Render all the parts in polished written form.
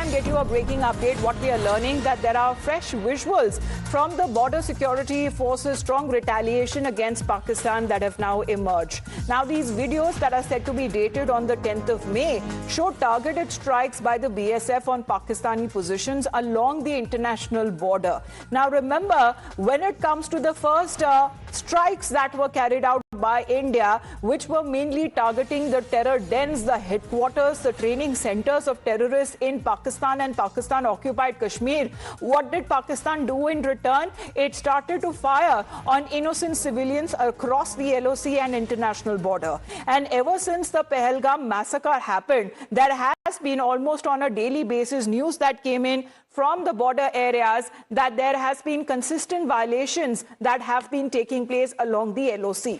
and get you a breaking update. What we are learning that there are fresh visuals from the border security forces' strong retaliation against Pakistan that have now emerged. Now, these videos that are said to be dated on the 10th of May show targeted strikes by the BSF on Pakistani positions along the international border. Now, remember, when it comes to the first strikes that were carried out by India, which were mainly targeting the terror dens, the headquarters, the training centers of terrorists in Pakistan and Pakistan-occupied Kashmir. What did Pakistan do in return? It started to fire on innocent civilians across the LOC and international border. And ever since the Pahalgam massacre happened, there has been almost on a daily basis news that came in from the border areas that there has been consistent violations that have been taking place along the LOC.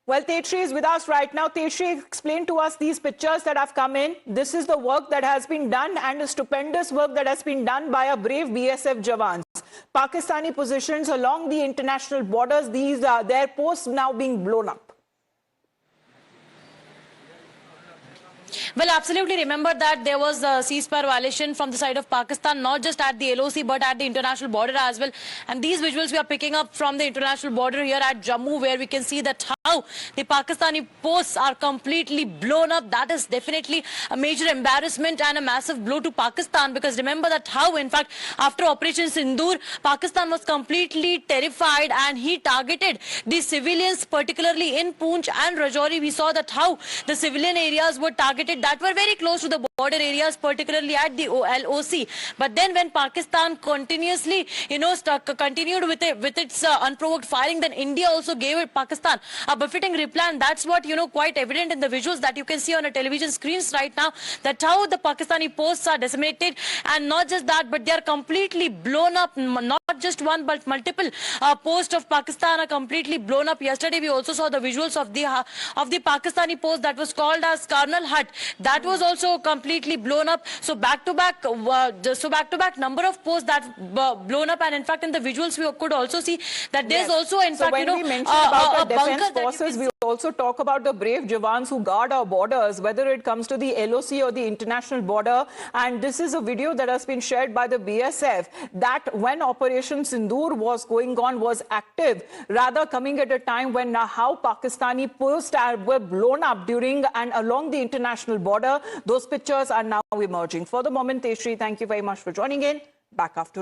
Well, Tetri is with us right now. Tetri, explain to us these pictures that have come in. This is the work that has been done and a stupendous work that has been done by a brave BSF Jawans. Pakistani positions along the international borders, these are their posts now being blown up. Well, absolutely. Remember that there was a ceasefire violation from the side of Pakistan, not just at the LOC, but at the international border as well. And these visuals we are picking up from the international border here at Jammu, where we can see that how the Pakistani posts are completely blown up. That is definitely a major embarrassment and a massive blow to Pakistan, because remember that how, in fact, after Operation Sindoor, Pakistan was completely terrified and he targeted the civilians, particularly in Poonch and Rajouri. We saw that how the civilian areas were targeted that were very close to the border areas, particularly at the LOC. But then when Pakistan continuously, continued with its unprovoked firing, then India also gave Pakistan a befitting reply. And that's what, quite evident in the visuals that you can see on the television screens right now, that how the Pakistani posts are decimated. And not just that, but they are completely blown up. Not just one, but multiple posts of Pakistan are completely blown up. Yesterday, we also saw the visuals of the Pakistani post that was called as Karnal Hut. That was also completely blown up. So back to back number of posts that blown up. And in fact, in the visuals, we could also see that there's also, in fact, when we mention about the defense forces, we also talk about the brave Jawans who guard our borders, whether it comes to the LOC or the international border. And this is a video that has been shared by the BSF that when Operation Sindoor was going on, was active, rather coming at a time when how Pakistani posts were blown up during and along the international border. Those pictures are now emerging. For the moment, Tetri, thank you very much for joining in. Back after